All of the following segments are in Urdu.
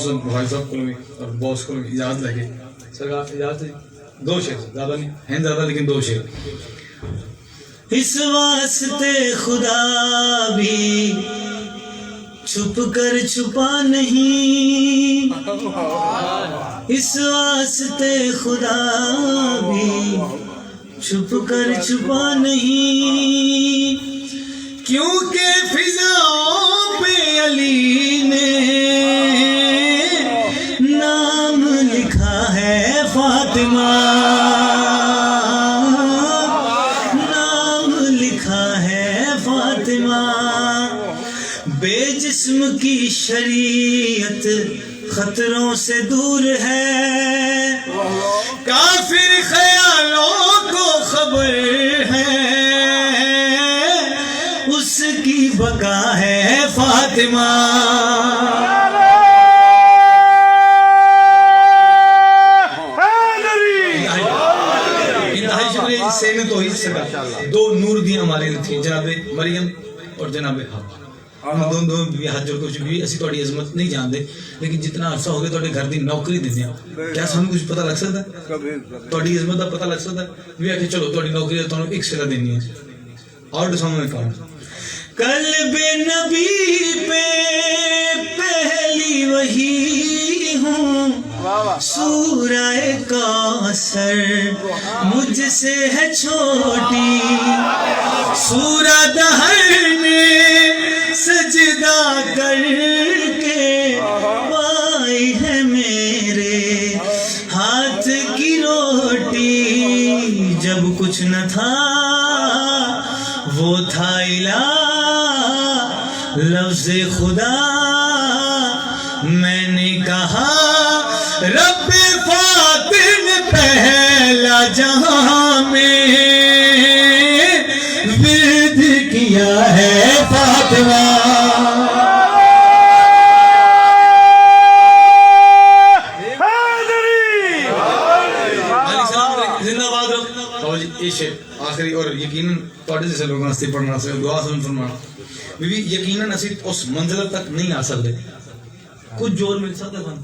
بھائی صاحب کو بھی اور باس کو بھی اجازت لگے سرکار اجازت دو شعر زیادہ نہیں ہیں زیادہ لیکن دو شعر. اس واسطے خدا بھی چھپ کر چھپا نہیں، اس واسطے خدا بھی چھپ کر چھپا نہیں، کیونکہ فضاؤں پہ علی نے نام لکھا ہے فاطمہ، نام لکھا ہے فاطمہ. بے جسم کی شریعت خطروں سے دور ہے، کافر خیالوں کو خبر ہے، اس کی بقا ہے فاطمہ. سینے تو ہی سکا دو نور دی ہمارے تھی جناب مریم اور جناب حوا، ہم دونوں بھی ہاتھ جوڑ کر چکی اسی تھوڑی عظمت نہیں جانتے، لیکن جتنا عرصہ ہو گیا تھوڑے گھر دی نوکری دیتے ہیں کیا سانو کچھ پتہ لگ سکتا ہے تھوڑی عظمت کا پتہ لگ سکتا ہے بھی آ کہ چلو تھوڑی نوکری تو ایک سلا دینی ہے اور سامنے کام. قلب نبی پہ پہلی وحی ہوں، سورہ کوثر مجھ سے ہے چھوٹی، سورہ دہر میں سجدہ کر کے پائی ہے میرے ہاتھ کی روٹی. جب کچھ نہ تھا وہ تھا الہ لفظ خدا، میں نے کہا رب فاطر نے پہلا جہاں میں ورد کیا ہے فاطمہ. آخری اور یقیناً تھوڑے جیسے لوگوں نے پڑھنا سے دعا سن فرمانا بھی یقیناً اسی اس منزل تک نہیں آ سکتے، کچھ جور مل سکتا ہے.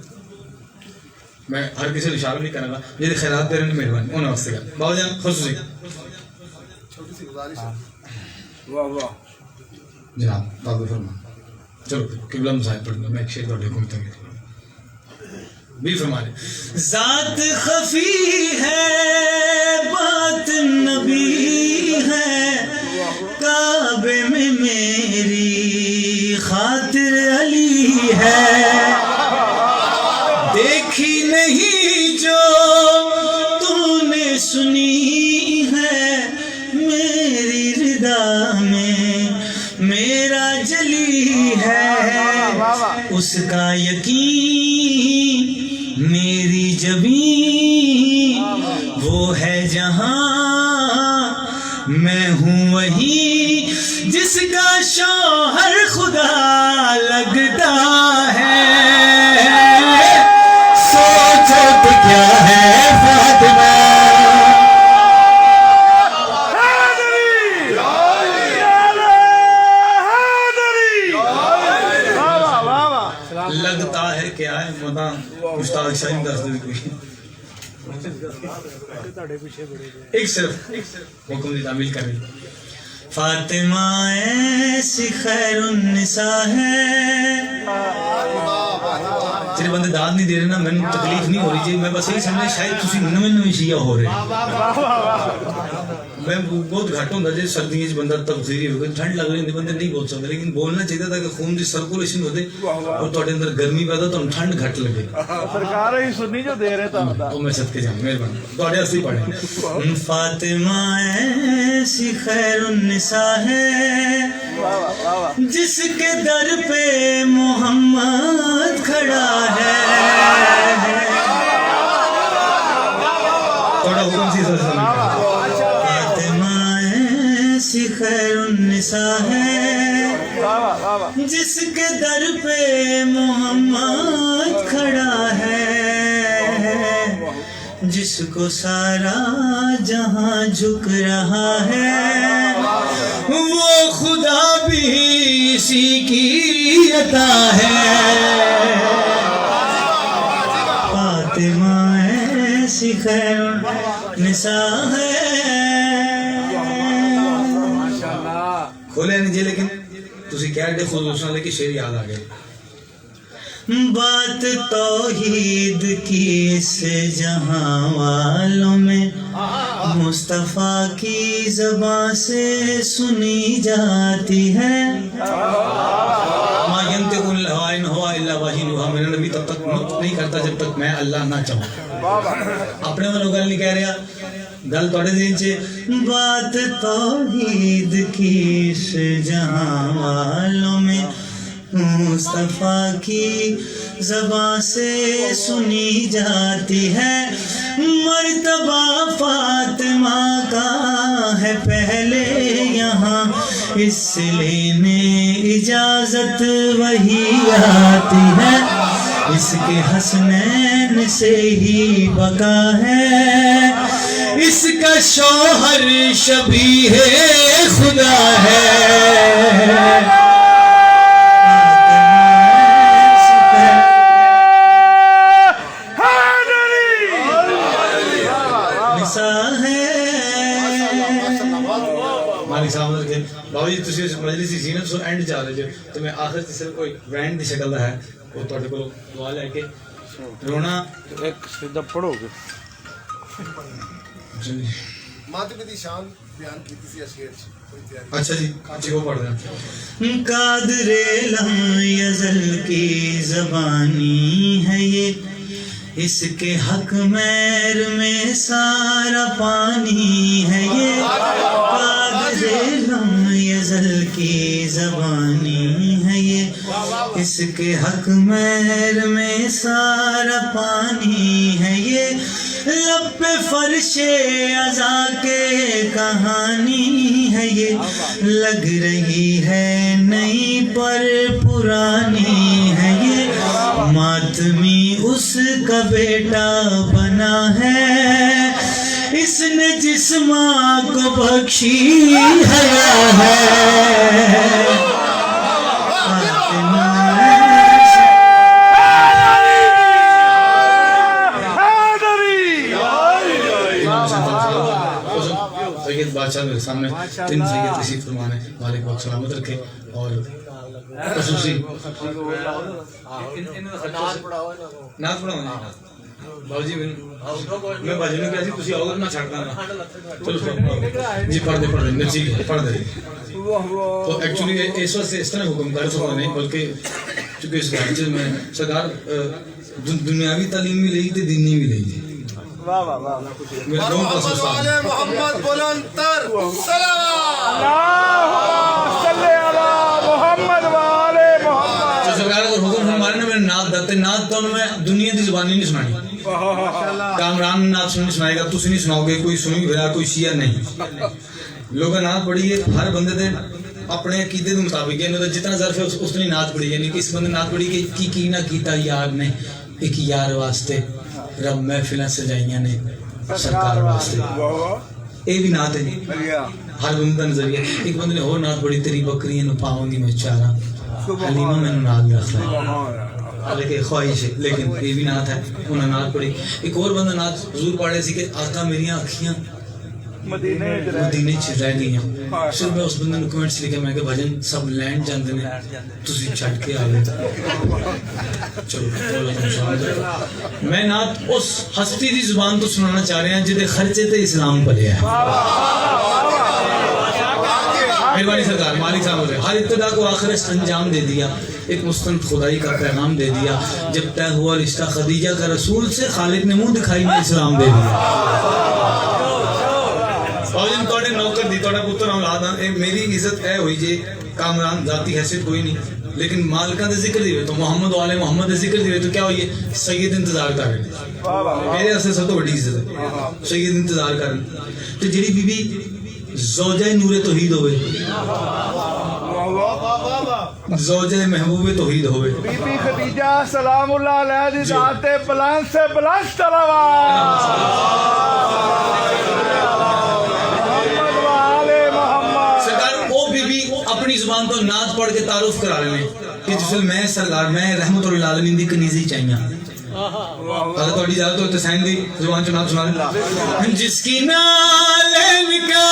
میں ہر کسی کو اشارہ نہیں کروں گا جی خیرات دے رہے ہیں مہربانی انہوں وقت کا بابا جان خصوصی جناب بابا فرما چلو قبلہ مصاحب پڑھنا میں ایک شعر کو دیکھوں تک بھی فرما لیں. ذات خفی ہے بات نبی ہے، کعبے میں میری خاطر علی ہے، دیکھی نہیں جو تو نے سنی ہے، میری رضا میں میرا جلی ہے، اس کا یقین میری جبین، وہ ہے جہاں میں ہوں وہی، جس کا شوہر خدا لگتا ہے، سوچو تو کیا ہے فاطمہ. لگتا ہے کیا ہے مداں مشتاق شاہین دس دے کوئی ایک صرف حکم دی تعمیل کر رہی. فاطمہ ایسی خیر النساء ہے. جی بندے داد نہیں دے رہے نا میں تکلیف نہیں ہو رہی جی میں بس یہی سمجھے شاید تسی نویں نویں شیعہ ہو رہے میں بہت گھٹ ہوں جی سردیاں بندہ تبصیری ہو گئی ٹھنڈ لگ رہی بندے نہیں بول سکتے لیکن بولنا چاہیے تھا کہ خون کی سرکولیشن ہوتے اور تھوڑے اندر گرمی پیدا تو ٹھنڈ گھٹ لگے سرکار ہی سنی جو دے رہے تھا وہ میں صدقے جاؤں مہربانی تھوڑے اصلی پڑھیں. فاطمہ ایسی خیر النساء ہے جس کے در پہ محمد کھڑا ہے. تھوڑا حکم سی فاطمہ ایسی خیر النساء ہے جس کے در پہ محمد کھڑا ہے، جس کو سارا جہاں جھک رہا ہے، وہ خدا بھی اسی کی عطا ہے. ایسی خیر نساء ہے. کھولے نہیں جی لیکن تسی کہہ رہے خود اس نے کہ شعر یاد آ گئے. بات توحید کی اس جہاں والوں میں مصطفیٰ کی زبان سے سنی جاتی ہے. ما ينطق الهوى إن هو إلا وحی یوحیٰ. میرا نبی تب تک نطق نہیں کرتا جب تک میں اللہ نہ چاہوں. اپنے والوں گل نہیں کہہ رہا, گل توڑے دین چھے. بات توحید کی اس جہاں والوں میں مصطفیٰ کی زبان سے سنی جاتی ہے. مرتبہ فاطمہ کا ہے پہلے یہاں, اس لینے اجازت وہی آتی ہے. اس کے حسنین سے ہی بقا ہے, اس کا شوہر شبیہ خدا ہے. بابا جی تسی مجلس کی زینت سو اینڈ جا رہے جو تو میں آخر سے صرف کوئی برانڈ دی شکل ہے وہ تواڈے کول دعا لے کے رونا ایک سیدھا پڑھو گے. ماتمی دی شان بیان کیتی سی اشعار چ. اچھا جی وہ پڑھ رہے ہیں. قادر لم یزل کی زبانی ہے یہ, اس کے حق میر میں سارا پانی ہے یہ. قادر لم یزل کی زبانی ہے یہ, اس کے حق میر میں سارا پانی ہے یہ. لب پہ فرش عزا کے کہانی ہے یہ, لگ رہی ہے نئی پر پرانی ہے یہ. ماتمی اس کا بیٹا بنا ہے, اس نے جس ماں کو بخشی حیا ہے. سید بادشاہ میرے سامنے تین سید تشریف فرمانے والے کو سلامت رکھے اور خصوصی نعت پڑھاؤ. بابا جی میں بھجن کیا سی تسی آؤ گے میں چھڑ داں چلو جی پڑھ دے مرسی پڑھ دے. تو ایکچولی اس وقت اس طرح حکم کر سکتا نہیں بلکہ چونکہ اس گھر میں سرکار دنیاوی تعلیم بھی لئی تے دینی بھی لئی تھی. محمد بلند تر سلام. سرکار اگر حکم فرمانے نا میں نعت دتے نعت تو میں دنیا دی زبانی نہیں سنانی. کامران نعت سنائے گا, تسی نہیں سناؤ گے, کوئی سنی پھرا کوئی شیعہ نہیں. لوگاں نعت پڑھی ہے ہر بندے دے اپنے عقیدے کے مطابق ہے, جتنا ظرف ہے اس نے نعت پڑھی. یعنی کہ اس بندے نعت پڑھی کہ کی نہ کیتا یار نے ایک یار واسطے رب محفلیں سجائیاں نے سرکار واسطے. یہ بھی نعت ہے ہر بندے کا نظریہ. ایک بندے نے اور نعت پڑھی تیری بکریاں نو پاؤں گی میں چارہ حلیمہ میں نال رکھنا ہے, حالانکہ خواہش ہے لیکن یہ بھی نعت ہے. انہوں نے نعت پڑھی. ایک اور بندہ نعت حضور پڑھے سی کہ آقا میریاں اکھیاں مدینے چ رہ گئی ہیں. پھر میں اس بندے نے کمنٹس لکھے میں کہ بھجن سب لینڈ جاندے نے تسی چھڈ کے آ گئے. چلو میں نعت اس ہستی دی زبان تو سنانا چاہ رہے ہیں جہدے خرچے تے اسلام پلے ہے. مہربانی سرکار مالک صاحب ہوتے ہر ابتدا کو آخر انجام دے دیا, ایک مستند خدائی کا پیغام دے دیا. جب طے ہوا رشتہ خدیجہ کا رسول سے, خالق نے منہ دکھائی میں اسلام دے دیا. توڑے نوکر دی توڑا پتر اولاد میری عزت اے ہوئی جے کامران ذاتی حیثیت کوئی نہیں, لیکن مالکہ دے ذکر دیوے تو محمد و آل محمد دے ذکر دیوے تو کیا ہوئی ہے سید انتظار کر رہے. میرے اصل سب تو بڑی عزت ہے سید انتظار کر رہے. تو جڑی بی بی زوجہ نور توحید ہوئے, زوجہ محبوب توحید ہوئے, بی بی خدیجہ سلام اللہ علیہ دی ذات بلند سے بلند صلوات. اپنی زبان تو نعت پڑھ کے تعارف کرا رہے ہیں کہ جسل میں سرکار میں رحمت اللہ العالمین دی کنیزی چاہیے. اگر تھوڑی اجازت ہو تو حسین دی زبان چ نات سنا دیں. جس کی نالین کا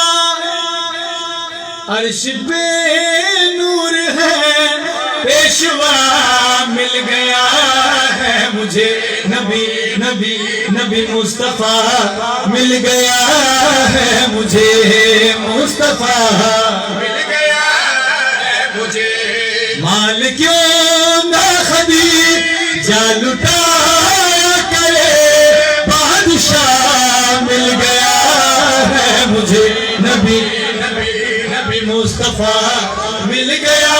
عرش پہ نور ہے پیشوا مل گیا ہے مجھے نبی نبی نبی مصطفیٰ مل گیا ہے مجھے مصطفیٰ مل گیا ہے مجھے. مال کیوں نہ خدیجہ لٹایا کرے بادشاہ مل گیا ہے مجھے نبی نبی نبی مصطفیٰ مل گیا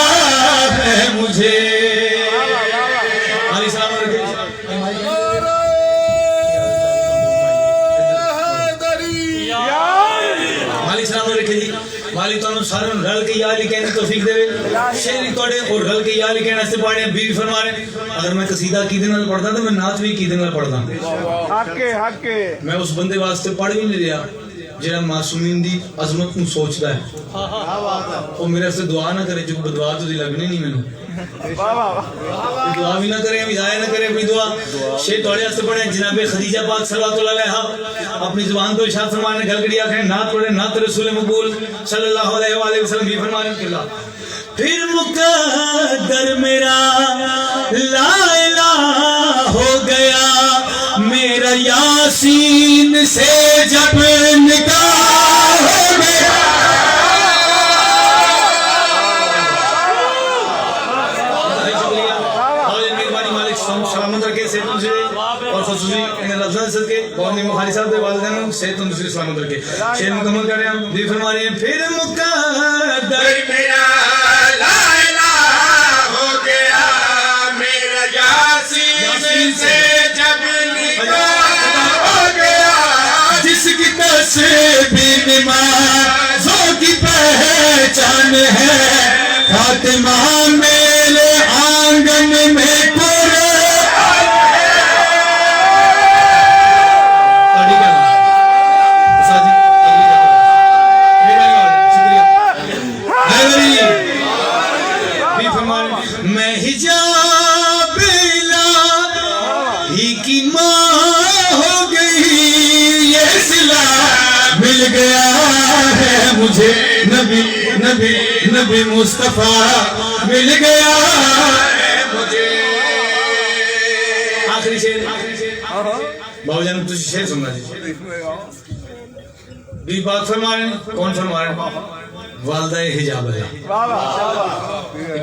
ہے مجھے. علی السلام علیکم جی. والی تو سارے رل کے یا علی کہنے توفیق دے. شعری توڑے اور رل کے یا علی کہنے سے پڑھے بیوی فرما رہے. اگر میں قصیدہ عقیدے نال پڑھتا تو میں نعت بھی عقیدے نال پڑھتا. حق میں اس بندے واسطے پڑھ بھی نہیں رہا جہاں معصومین دی عظمت کو سوچتا ہے. وہ میرے سے دعا نہ کرے جو بدعا تو لگنی نہیں مینوں. دعا بھی نہ کرے بھی ضائع نہ کرے کوئی دعا. شیر توڑے واسطے پڑھے جناب خدیجہ پاک صلوات اللہ علیہا اپنی زبان تو ارشاد فرمانے گل گڑی آخر نعت پڑھے نعت رسول مقبول صلی اللہ علیہ وآلہ وسلم بھی فرمانے کہ اللہ پھر مقدر میرا لا الہ ہو گیا میرا یاسین سے جب نکاح ہو گیا. سلامت رکھے صحت سے اور خصوصی ان لفظوں سے کے بہت مخالی صاحب کے والدین صحت دوسری سلامت رکھے. شعر مکمل کر رہے ہیں بھی فرما رہے ہیں پھر مقدر میرا لا الہ ہو گیا میرا یاسین سے جب نکاح ہو گیا جس کی تسبیح نمازوں کی پہچان ہے فاطمہ میرے آنگن میں میں حجاب الہی کی ماں ہو گئی یہ صلہ مل گیا ہے مجھے نبی نبی نبی مصطفیٰ مل گیا ہے مجھے. آخری شعر بابا جان تجھے شعر سننا جی. بی پاک فرما رہے ہیں کون فرما رہے ہیں والدہ حجاب ہے.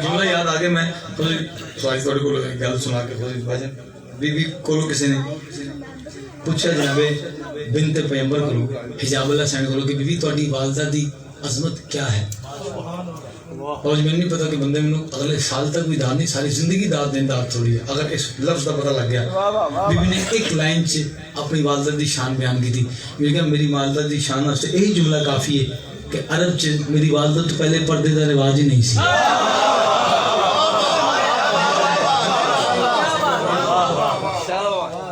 جملہ یاد آگے میں سواری توڑے کو گل سنا کے بھاجن بی بی کولو کسی نے پوچھا جناب بنت پیغمبر کرو حجاب اللہ سین کرو کہ بی بی توڑی والدہ دی عظمت کیا ہے. اور میں نہیں پتا کہ بندے میں اگلے سال تک بھی داد نہیں ساری زندگی داد دیں داد تھوڑی ہے. اگر اس لفظ کا پتہ لگ گیا بی بی نے ایک لائن سے اپنی والدہ دی شان بیان کی تھی. میں نے کہا میری والدہ دی شان واسطے یہی جملہ کافی ہے کہ عرب چ میری والدہ تو پہلے پردے کا رواج ہی نہیں سی.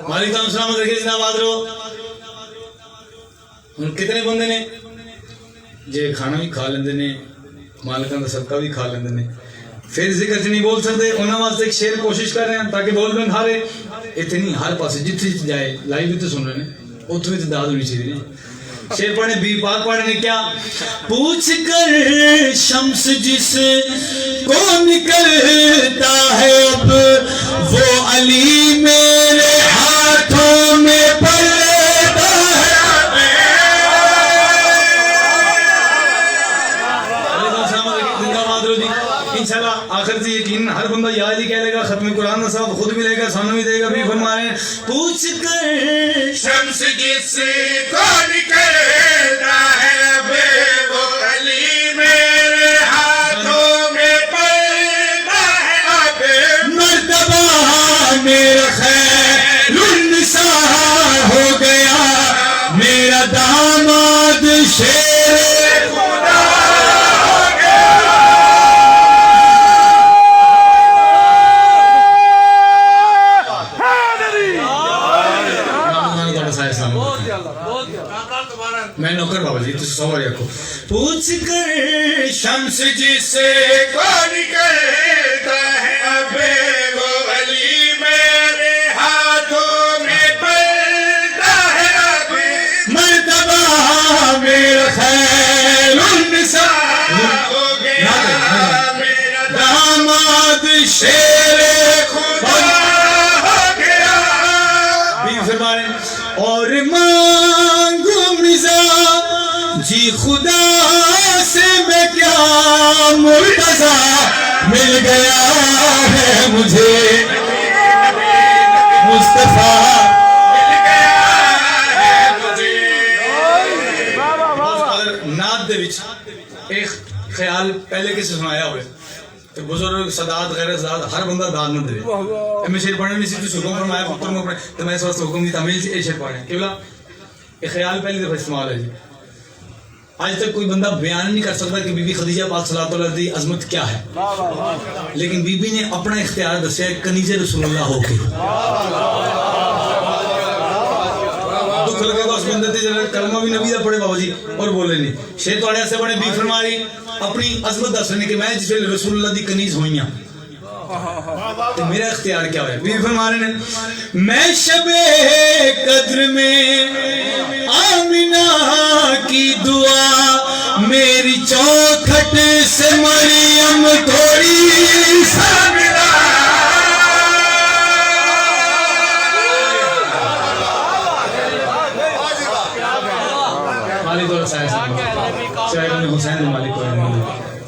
وعلیکم السلام رکھے جناب آدرو. کتنے بندے نے جے کھانا بھی کھا لیندے نے مالکان کا صدقہ بھی کھا لیندے نے پھر ذکر چ نہیں بول سکتے. انہوں واسطے ایک شعر کوشش کر رہے ہیں تاکہ بول بن ہارے اتنی ہر پاسے جتنے جائے لائیو بھی تو سن رہے ہیں اتنے بھی تعداد ہونی چاہیے. شعر پڑھنے بی پاک پڑھنے کیا پوچھ کر شمس جس کو نکلتا ہے اب وہ علی میرے ہاتھوں میں پلتا ہے. انشاءاللہ آخر سے یقین ہر بندہ یا علی کہہ لے گا ختم قرآن کا ثواب خود بھی لے گا سامنے بھی دے گا. بھی فرما رہے ہیں پوچھ کر شمس جس کو نکلتا ہے اب وہ علی میرے ہاتھوں میں پلتا ہے. اب مرتبہ میرا خیر النساء ہو گیا میرا داماد شیر خدا ہو گیا. میں نوکر بابا جی تو سوال رکھو پوچھ کر شمس جس کو نکلتا ہے اب وہ علی میرے ہاتھوں فرمائے اور مانگو مزا جی خدا سے میں کیا مرتضی مل گیا ہے مجھے مصطفیٰ مل گیا ہے مجھے. نعت دے وچ ایک خیال پہلے کسی سنایا ہوئے کہ بزرگ صداد غیر صداد ہر بندہ داد نہ دے. میں شیر پڑھنے نہیں سی تو حکم فرمایا پتر کو پڑھے تو میں اس وقت حکم کی تعمیل سے شیر پڑھے کہ بلا یہ خیال پہلی دفعہ استعمال ہے جی. آج تک کوئی بندہ بیان نہیں کر سکتا کہ بی بی خدیجہ پاک صلی اللہ علیہ وسلم عظمت کیا ہے, لیکن بی بی نے اپنا اختیار دسیا کنیز رسول اللہ ہو کے. دکھ لگے گا اس بندے تے جڑا کلمہ بھی نبی دا پڑھے بابا جی اور بولے نہیں. شیر تواڈے سے بڑے بی فرمائی اپنی عظمت دس رہے کہ میں جس ویلے رسول اللہ دی کنیز ہوئی ہوں تو میرا اختیار کیا ہوا ہے. بی فرما رہے ہیں میں شب قدر میں آمینہ کی دعا میری چوکھٹ سے مریم تھوڑی سا ملا. مالک اور شاعر حسین مالک کو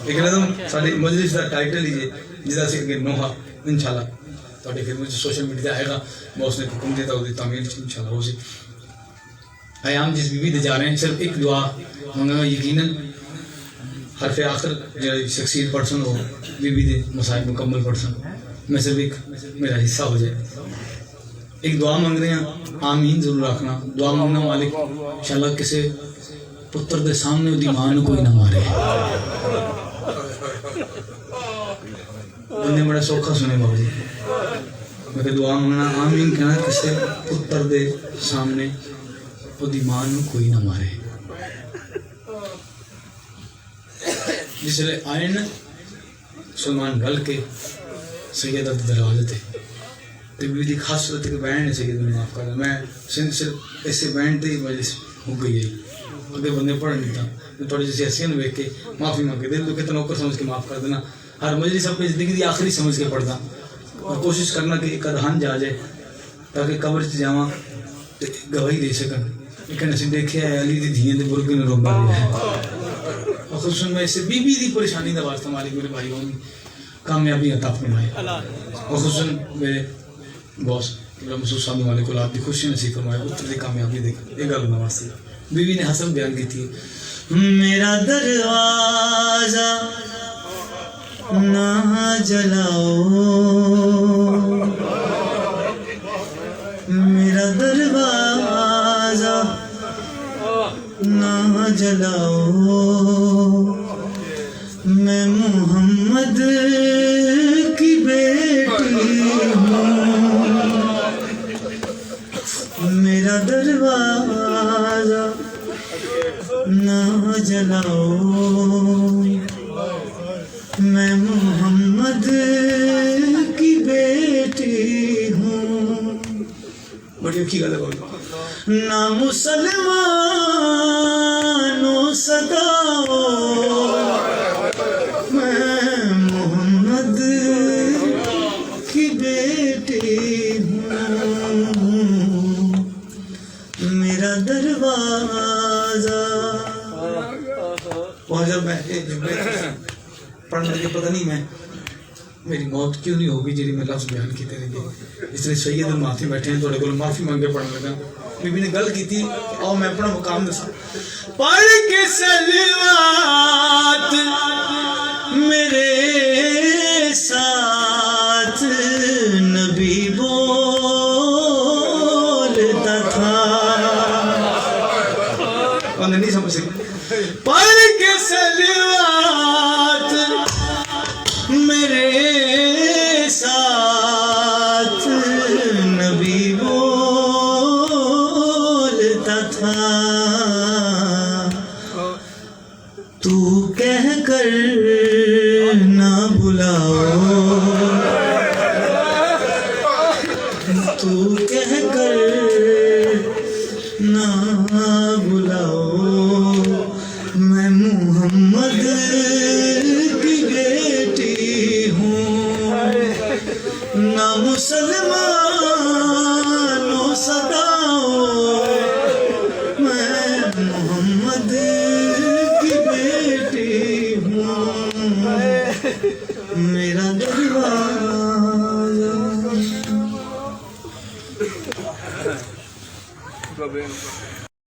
ایک نظم ساری مجلس کا ٹائٹل لیجیے جدا سے کہ نوحہ انشاءاللہ تھوڑی خدمت سوشل میڈیا آئے گا میں اس نے حکم دیتا ہوں تعمیر انشاءاللہ ہو سی. ایام جس بی بی دے جا رہے ہیں صرف ایک دعا مانگا گا یقیناً حرف آخر جو سکسیڈ پرسن ہو بی بی دے مسائل مکمل پرسن میں صرف ایک میرا حصہ ہو جائے. ایک دعا مانگ رہے ہیں آمین ضرور رکھنا. دعا مانگنا مالک انشاءاللہ کسی پتر دے سامنے دی ماں نو کوئی نہ مارے. بندے بڑا سوکھا سنے بابا جی میں کہ دعا مانگنا آمین کہنا کسی پتر دے سامنے وہ دی ماں نو کوئی نہ مارے. جس لئے آئے نا سلمان گل کے سیدہ دروازے تھے تو بھی دی خاص صورت ہے کہ بینڈ نے سیدہ نے معاف کرنا. میں صرف ایسے بینڈ تے مجلس ہو گئی ہے اگر بندے پڑھ نہیں تھا تو تھوڑی جیسی حسین ہوئے کہ معافی مانگے دل تو کتنا اوکر سمجھ کے معاف کر دینا. ہر مجلس اپنی زندگی دی آخری سمجھ کے پڑھتا اور کوشش کرنا کہ ایک ادھان جا جائے تاکہ قبر سے جاواں گواہی دے سکن. لیکن اسے دیکھے ہے علی دی دھیاں دے برگے نے روبا دیا ہے اور خصوصاً میں اسے بی بی دی پریشانی دا واسطہ مالک میرے بھائی ہوں کامیابی عطا فرمائے اور خصوصاً میرے باس مسعود صاحب مالک اولاد دی خوشی نصیب فرمائے پتر دی کامیابی دے یہ گل نواستی. بی بی نے حسن بیان کی تھی میرا دروازہ نہ جلاؤ میرا دروازہ نہ جلاؤ میں محمد کی بیٹی ہوں میرا دروازہ نہ جلاؤ میں محمد کی بیٹی ہوں. بڑی اچھی گل ہے نہ مسلمانوں ستاؤ میں محمد کی بیٹی ہوں میرا دروازہ. وہاں جب میں پڑھنے لگے پتہ نہیں میں میری موت کیوں نہیں ہوگی جی میں لفظ بیان کیتے رہے اس لیے سید المعافی بیٹھے ہیں تھوڑے کو معافی مانگے پڑھنے لگا. بی بی نے گل کی تھی آؤ میں اپنا مقام دسا پڑھ کے سلوات میرے ساتھ نبی بولتا تھا. بندے نہیں سمجھ سکتے پڑھ کے سلوات میرے ساتھ نبی بولتا تھا تو کہہ کر نہ بلاؤ تو کہہ کر نہ بلاؤ میں محمد کی بیٹی ہوں نہ مسلمانوں ستاؤ میرا